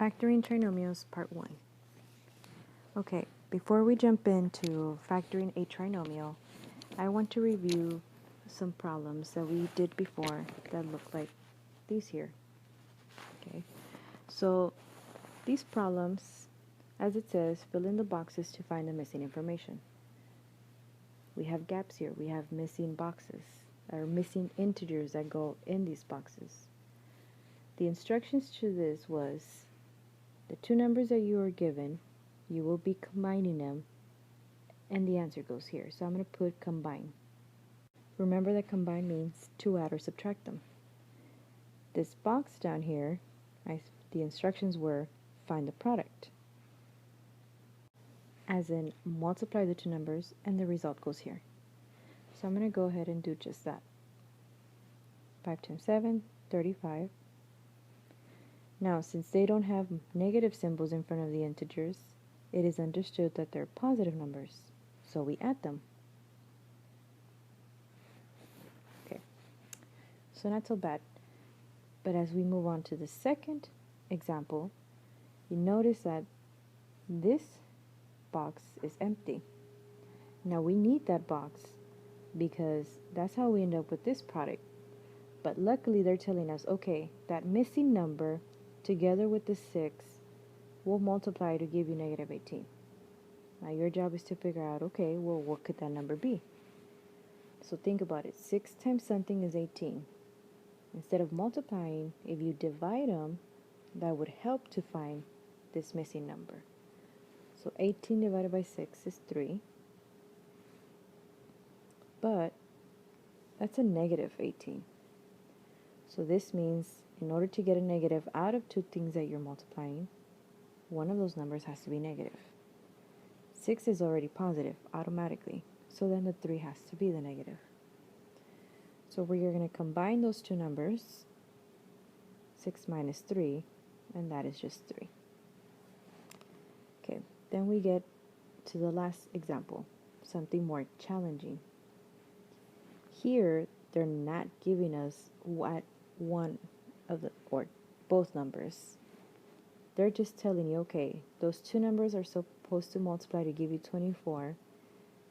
Factoring trinomials, part 1. Okay, before we jump into factoring a trinomial, I want to review some problems that we did before that look like these here. Okay, so these problems, as it says, fill in the boxes to find the missing information. We have gaps here. We have missing boxes, or missing integers that go in these boxes. The instructions to this was the two numbers that you are given, you will be combining them, and the answer goes here. So I'm going to put combine. Remember that combine means to add or subtract them. This box down here, the instructions were find the product. As in, multiply the two numbers, and the result goes here. So I'm going to go ahead and do just that. 5 times 7, 35. Now, since they don't have negative symbols in front of the integers, it is understood that they're positive numbers, so we add them. Okay, so not so bad. But as we move on to the second example, you notice that this box is empty. Now we need that box because that's how we end up with this product. But luckily they're telling us, okay, that missing number together with the 6 will multiply to give you negative 18. Now your job is to figure out, okay, well, what could that number be? So think about it. 6 times something is 18. Instead of multiplying, if you divide them, that would help to find this missing number. So 18 divided by 6 is 3. But that's a negative 18. So this means in order to get a negative out of two things that you're multiplying, one of those numbers has to be negative. 6 is already positive automatically, so then the 3 has to be the negative. So we are going to combine those two numbers, 6 minus 3, and that is just 3. Okay, then we get to the last example, something more challenging. Here, they're not giving us what one of the, or both numbers. They're just telling you, okay, those two numbers are supposed to multiply to give you 24,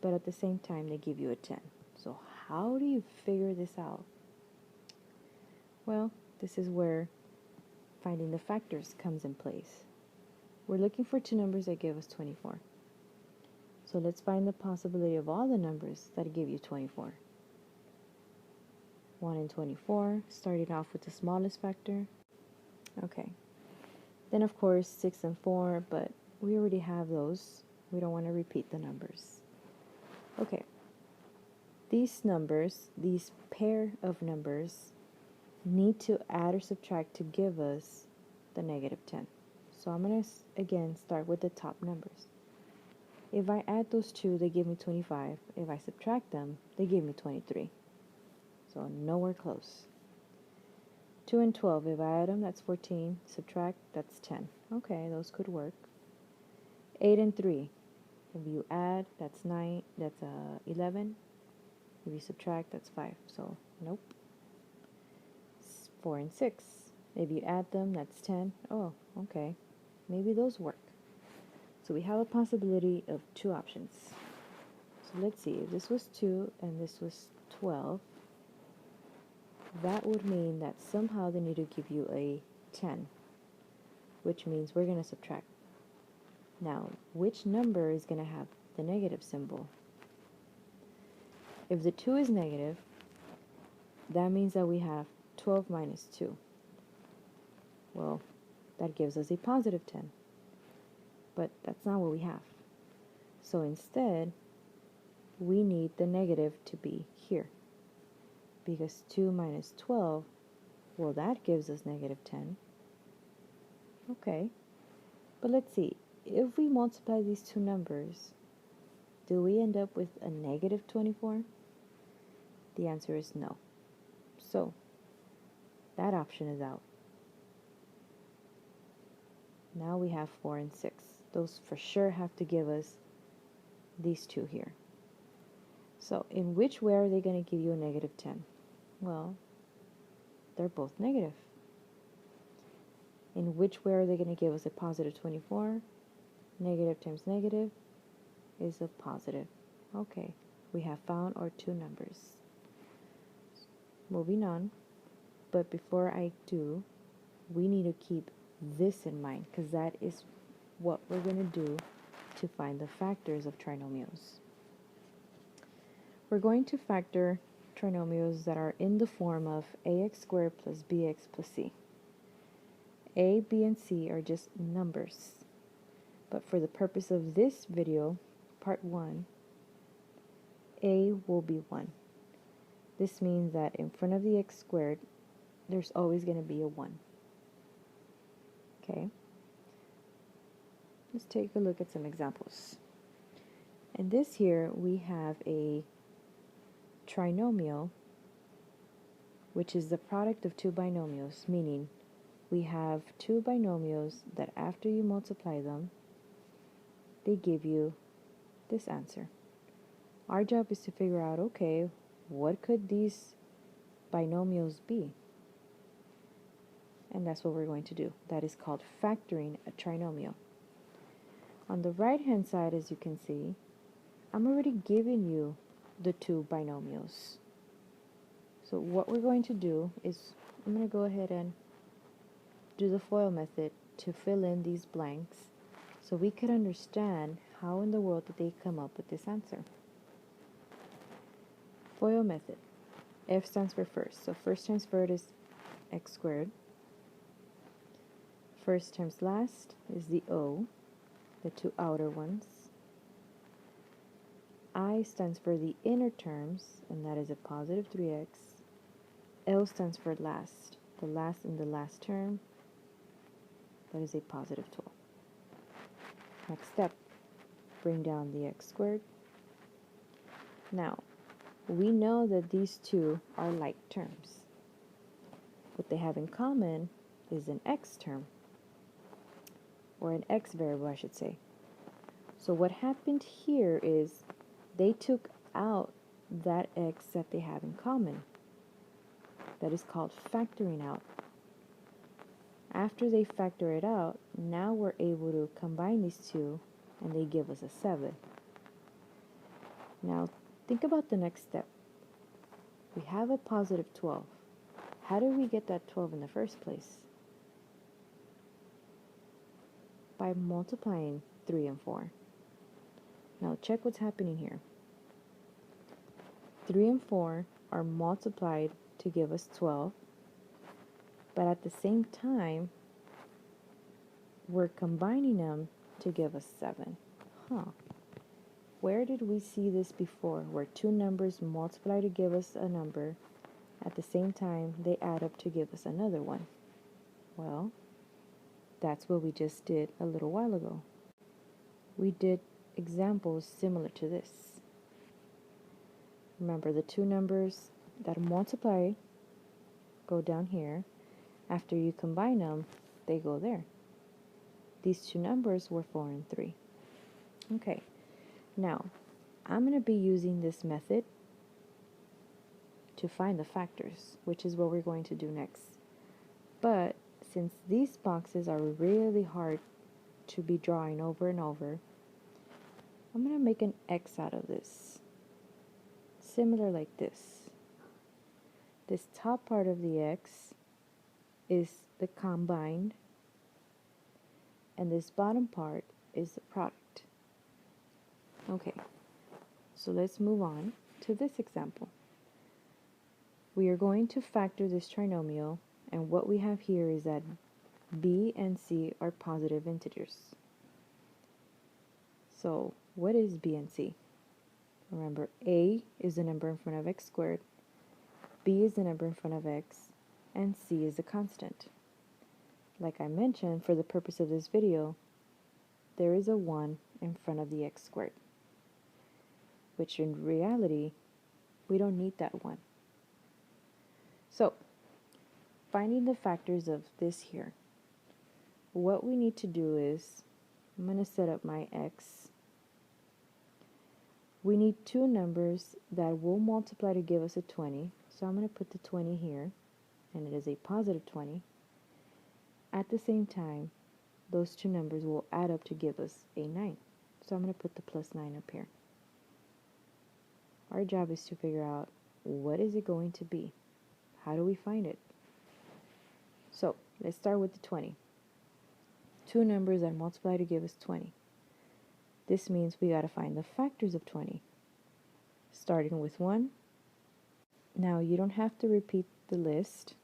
but at the same time they give you a 10. So how do you figure this out? Well, this is where finding the factors comes in place. We're looking for two numbers that give us 24. So let's find the possibility of all the numbers that give you 24. 1 and 24, starting off with the smallest factor. Okay. Then of course 6 and 4, but we already have those. We don't want to repeat the numbers. Okay. These numbers, these pair of numbers, need to add or subtract to give us the negative 10. So I'm going to again start with the top numbers. If I add those two, they give me 25. If I subtract them, they give me 23. So nowhere close. 2 and 12, if I add them, that's 14. Subtract, that's 10. Okay, those could work. 8 and 3, if you add, that's 9, that's 11. If you subtract, that's 5. So nope. 4 and 6, if you add them, that's 10. Oh, okay. Maybe those work. So we have a possibility of two options. So let's see, if this was 2 and this was 12, that would mean that somehow they need to give you a 10, which means we're going to subtract. Now, which number is going to have the negative symbol? If the 2 is negative, that means that we have 12 minus 2. Well, that gives us a positive 10. But that's not what we have. So instead, we need the negative to be here. Because 2 minus 12, well, that gives us negative 10. Okay. But let's see. If we multiply these two numbers, do we end up with a negative 24? The answer is no. So, that option is out. Now we have 4 and 6. Those for sure have to give us these two here. So, in which way are they going to give you a negative 10? Well, they're both negative. In which way are they going to give us a positive 24? Negative times negative is a positive. Okay, we have found our two numbers. Moving on, but before I do, we need to keep this in mind because that is what we're going to do to find the factors of trinomials. We're going to factor trinomials that are in the form of ax squared plus bx plus c. A, b, and c are just numbers. But for the purpose of this video, part 1, a will be 1. This means that in front of the x squared, there's always going to be a 1. Okay? Let's take a look at some examples. In this here, we have a trinomial, which is the product of two binomials, meaning we have two binomials that after you multiply them, they give you this answer. Our job is to figure out, okay, what could these binomials be? And that's what we're going to do. That is called factoring a trinomial. On the right hand side, as you can see, I'm already giving you the two binomials. So what we're going to do is, I'm going to go ahead and do the FOIL method to fill in these blanks so we could understand how in the world did they come up with this answer. FOIL method. F stands for first. So first times first is x squared. First times last is the O, the two outer ones. I stands for the inner terms, and that is a positive 3x. L stands for last, the last in the last term, that is a positive 12. Next step, bring down the x squared. Now, we know that these two are like terms. What they have in common is an x term, or an x variable, I should say. So what happened here is they took out that x that they have in common. That is called factoring out. After they factor it out, now we're able to combine these two and they give us a 7. Now think about the next step. We have a positive 12. How did we get that 12 in the first place? By multiplying 3 and 4. Now check what's happening here. 3 and 4 are multiplied to give us 12, but at the same time, we're combining them to give us 7. Where did we see this before, where two numbers multiply to give us a number, at the same time they add up to give us another one? Well, that's what we just did a little while ago. We did examples similar to this. Remember, the two numbers that multiply go down here. After you combine them, they go there. These two numbers were 4 and 3. Okay, now I'm going to be using this method to find the factors, which is what we're going to do next. But since these boxes are really hard to be drawing over and over, I'm going to make an X out of this. Similar like this. This top part of the X is the combined, and this bottom part is the product. Okay, so let's move on to this example. We are going to factor this trinomial, and what we have here is that b and c are positive integers. So what is b and c? Remember, a is the number in front of x squared, b is the number in front of x, and c is the constant. Like I mentioned, for the purpose of this video, there is a 1 in front of the x squared, which in reality, we don't need that 1. So, finding the factors of this here, what we need to do is, I'm going to set up my x. We need two numbers that will multiply to give us a 20. So I'm going to put the 20 here, and it is a positive 20. At the same time, those two numbers will add up to give us a 9. So I'm going to put the plus 9 up here. Our job is to figure out what is it going to be. How do we find it? So let's start with the 20. Two numbers that multiply to give us 20. This means we got to find the factors of 20. Starting with 1. Now you don't have to repeat the list.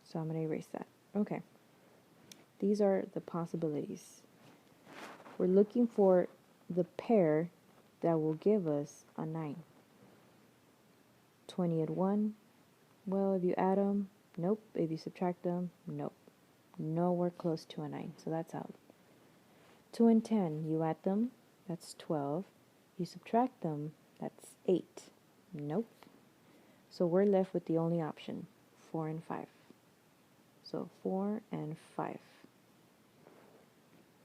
So I'm going to erase that. Okay. These are the possibilities. We're looking for the pair that will give us a 9. 20 and 1. Well, if you add them, nope. If you subtract them, nope. Nowhere close to a 9, so that's out. 2 and 10, you add them, that's 12. You subtract them, that's 8. Nope. So we're left with the only option, 4 and 5. So 4 and 5.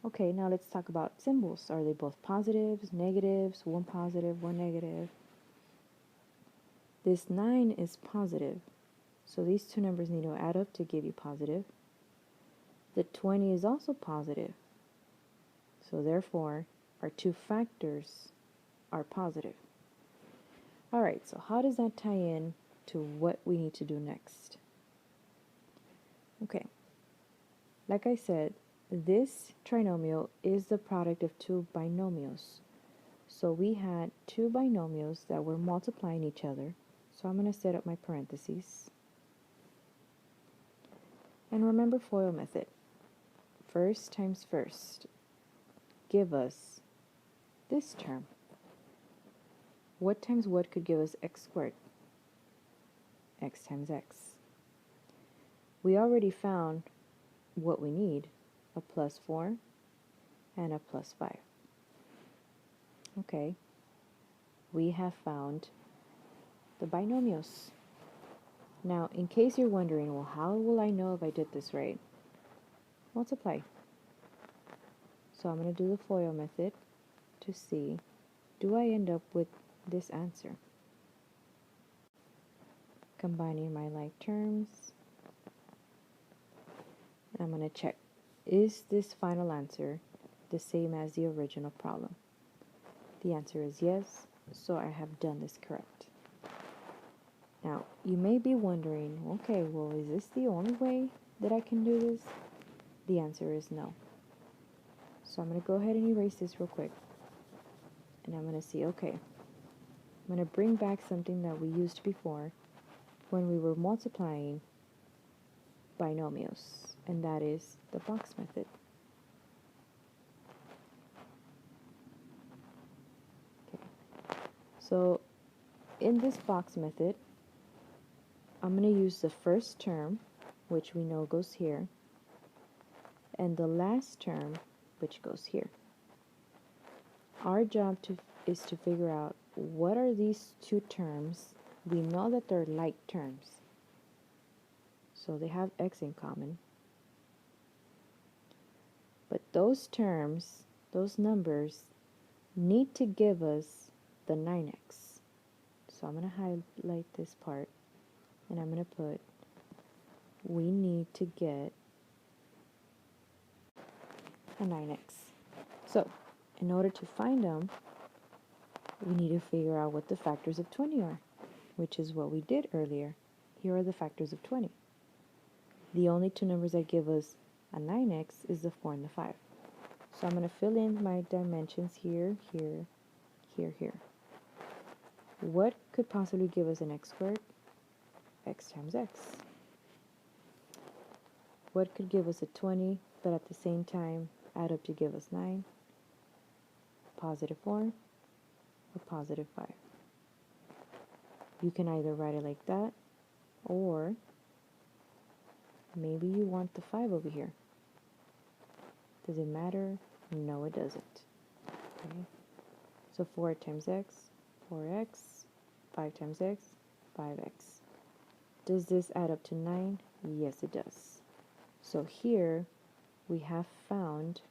Okay, now let's talk about symbols. Are they both positives, negatives, one positive, one negative? This 9 is positive, so these two numbers need to add up to give you positive. The 20 is also positive, so therefore our two factors are positive. Alright, so how does that tie in to what we need to do next? Okay, like I said, this trinomial is the product of two binomials. So we had two binomials that were multiplying each other. So I'm going to set up my parentheses. And remember FOIL method. First times first. Give us this term. What times what could give us x squared? X times x. We already found what we need, a plus 4 and a plus 5. Okay, we have found the binomials. Now, in case you're wondering, well, how will I know if I did this right? Multiply. So I'm going to do the FOIL method to see, do I end up with this answer? Combining my like terms. And I'm going to check, is this final answer the same as the original problem? The answer is yes, so I have done this correct. Now, you may be wondering, okay, well, is this the only way that I can do this? The answer is no. So I'm going to go ahead and erase this real quick. And I'm going to see, okay, I'm going to bring back something that we used before when we were multiplying binomials, and that is the box method. Okay. So in this box method, I'm going to use the first term, which we know goes here, and the last term, which goes here. Our job is to figure out what are these two terms. We know that they're like terms, so they have x in common. But those terms, those numbers, need to give us the 9x. So I'm going to highlight this part, and I'm going to put, we need to get a 9x. So, in order to find them, we need to figure out what the factors of 20 are, which is what we did earlier. Here are the factors of 20. The only two numbers that give us a 9x is the 4 and the 5. So I'm going to fill in my dimensions here, here, here, here. What could possibly give us an x squared? X times x. What could give us a 20, but at the same time add up to give us 9? Positive 4 or positive 5. You can either write it like that, or maybe you want the 5 over here. Does it matter? No, it doesn't. Okay. So 4 times x, 4x, 5 times x, 5x. Does this add up to 9? Yes, it does. So here we have found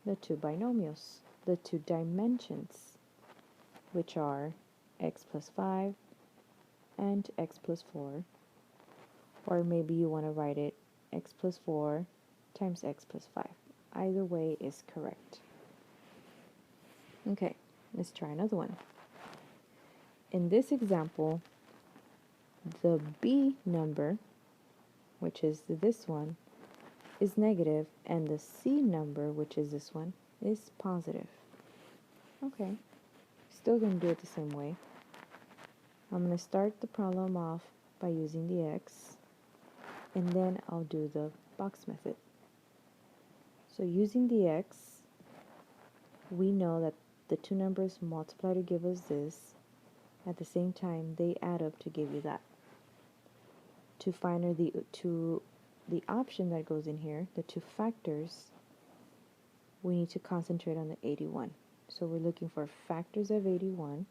the two binomials, the two dimensions, which are x plus 5 and x plus 4, Or maybe you want to write it x plus 4 times x plus 5. Either way is correct. Okay, let's try another one. In this example, the B number, which is this one, is negative, and the C number, which is this one, is positive. Okay, still going to do it the same way. I'm going to start the problem off by using the x, and then I'll do the box method. So using the x, we know that the two numbers multiply to give us this. At the same time, they add up to give you that. To find the option that goes in here, the two factors, we need to concentrate on the 81. So we're looking for factors of 81,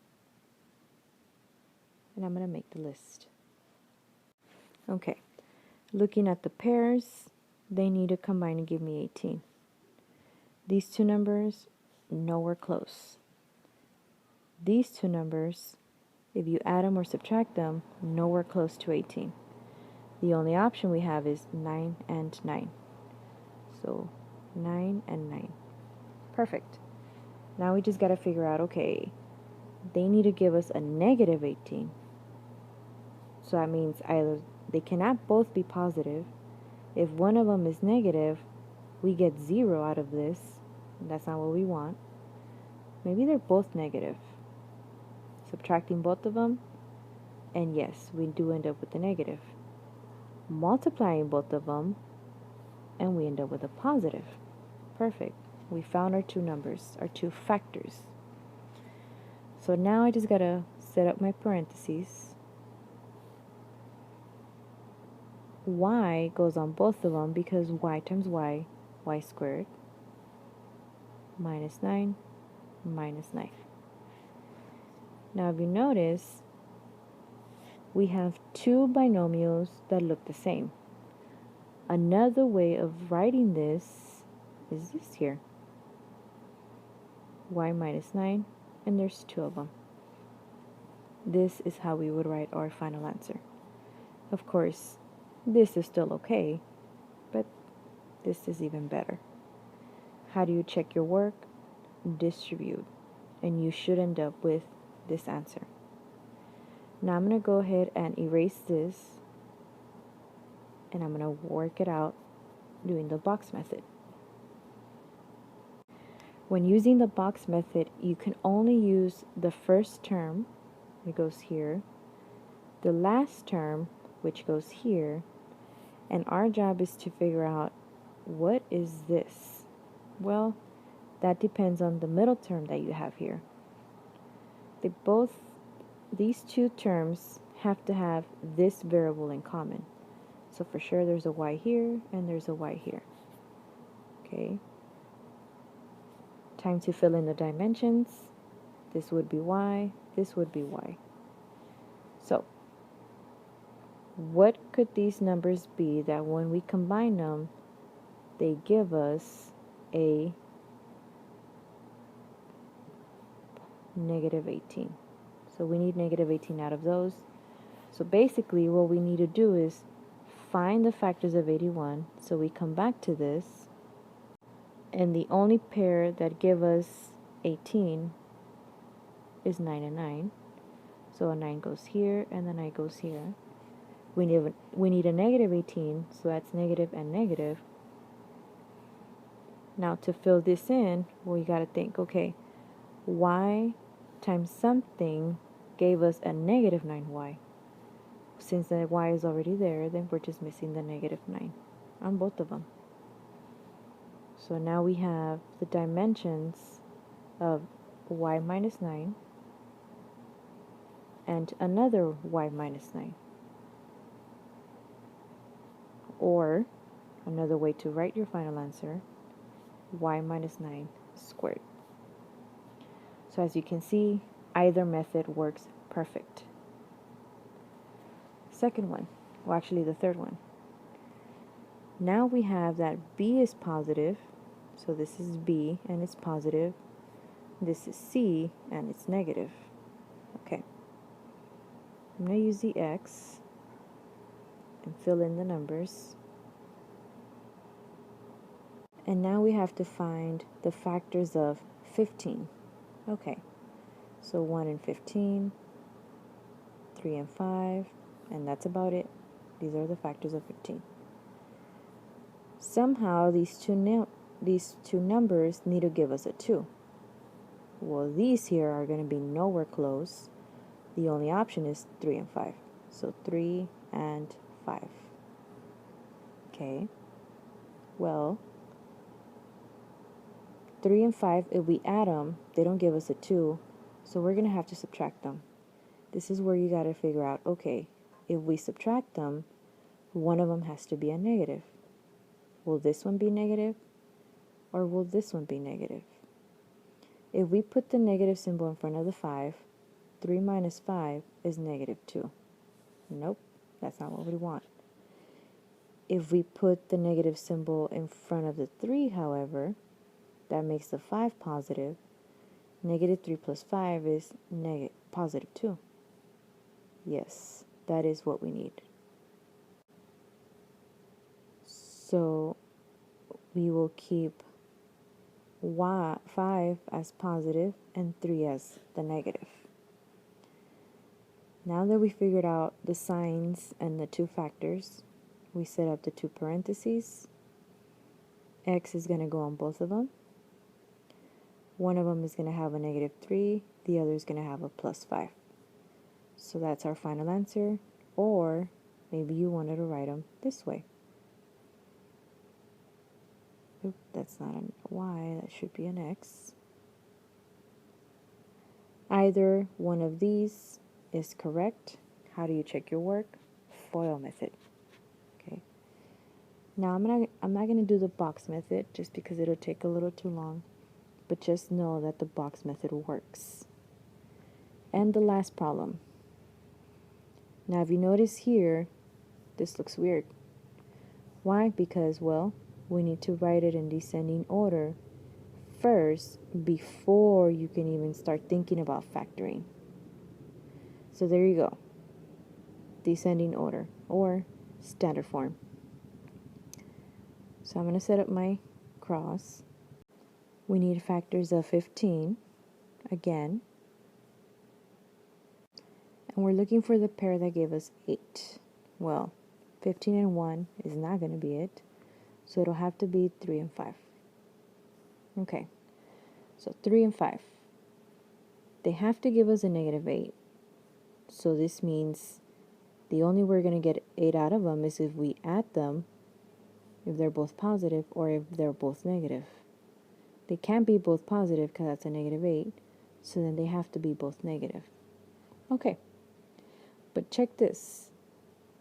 and I'm going to make the list. Okay, looking at the pairs, they need to combine and give me 18. These two numbers, nowhere close. These two numbers, if you add them or subtract them, nowhere close to 18. The only option we have is 9 and 9. So 9 and 9. Perfect. Now we just got to figure out, okay, they need to give us a negative 18. So that means either they cannot both be positive. If one of them is negative, we get 0 out of this. That's not what we want. Maybe they're both negative. Subtracting both of them, and yes, we do end up with a negative. Multiplying both of them, and we end up with a positive. Perfect. We found our two numbers, our two factors. So now I just gotta set up my parentheses. Y goes on both of them because y times y, y squared, minus 9, minus 9. Now if you notice, we have two binomials that look the same. Another way of writing this is this here. Y minus 9, and there's two of them. This is how we would write our final answer. Of course, this is still okay, but this is even better. How do you check your work? Distribute, and you should end up with this answer. Now I'm going to go ahead and erase this, and I'm going to work it out doing the box method. When using the box method, you can only use the first term, which goes here, the last term, which goes here, and our job is to figure out what is this. Well, that depends on the middle term that you have here. These two terms have to have this variable in common. So for sure there's a y here and there's a y here. Okay. Time to fill in the dimensions. This would be y, this would be y. So what could these numbers be that when we combine them, they give us a negative 18. So we need negative 18 out of those. So basically what we need to do is find the factors of 81. So we come back to this, and the only pair that give us 18 is 9 and 9. So a 9 goes here and the 9 goes here. We need a negative 18, so that's negative and negative. Now to fill this in, we got to think, okay, y times something gave us a negative 9y. Since the y is already there, then we're just missing the negative 9 on both of them. So now we have the dimensions of y minus 9 and another y minus 9. Or, another way to write your final answer, y minus 9 squared. So as you can see, either method works perfect. Second one, well actually the third one. Now we have that b is positive, so this is b and it's positive. This is c and it's negative. Okay. I'm going to use the x. and fill in the numbers. And now we have to find the factors of 15. Okay, so 1 and 15, 3 and 5, and that's about it. These are the factors of 15. Somehow these two numbers need to give us a 2. Well, these here are going to be nowhere close. The only option is 3 and 5. So 3 and 5. Okay. Well, 3 and 5, if we add them, they don't give us a 2. So we're going to have to subtract them. This is where you got to figure out, okay, if we subtract them, one of them has to be a negative. Will this one be negative? Or will this one be negative? If we put the negative symbol in front of the 5, 3 minus 5 is negative 2. Nope, that's not what we want. If we put the negative symbol in front of the 3, however, that makes the 5 positive. Negative 3 plus 5 is positive 2. Yes, that is what we need. So we will keep 5 as positive and 3 as the negative. Now that we figured out the signs and the two factors, we set up the two parentheses. X is going to go on both of them. One of them is going to have a negative 3, the other is going to have a plus 5. So that's our final answer, or maybe you wanted to write them this way. Oop, that's not a Y, that should be an X. Either one of these is correct. How do you check your work? FOIL method. Okay. Now I'm not gonna do the box method just because it'll take a little too long, but just know that the box method works. And the last problem. Now if you notice here, this looks weird. Why? Because, well, we need to write it in descending order first before you can even start thinking about factoring. So there you go. Descending order or standard form. So I'm going to set up my cross. We need factors of 15 again. And we're looking for the pair that gave us 8. Well, 15 and 1 is not going to be it. So it'll have to be 3 and 5. Okay. So 3 and 5. They have to give us a negative 8. So this means the only way we're going to get 8 out of them is if we add them, if they're both positive or if they're both negative. They can't be both positive because that's a negative 8, so then they have to be both negative. Okay, but check this.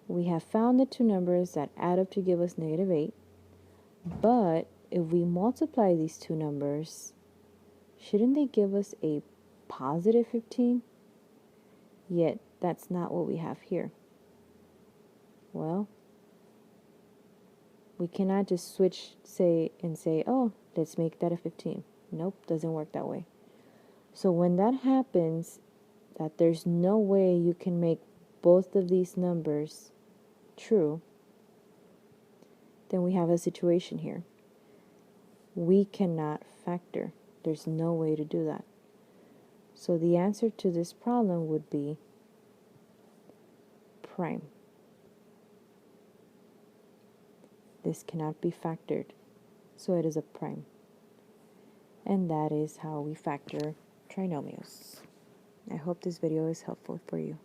We have found the two numbers that add up to give us negative 8, but if we multiply these two numbers, shouldn't they give us a positive 15? Yet, that's not what we have here. Well, we cannot just switch, say, oh, let's make that a 15. Nope, doesn't work that way. So when that happens, that there's no way you can make both of these numbers true, then we have a situation here. We cannot factor. There's no way to do that. So the answer to this problem would be prime. This cannot be factored, so it is a prime. And that is how we factor trinomials. I hope this video is helpful for you.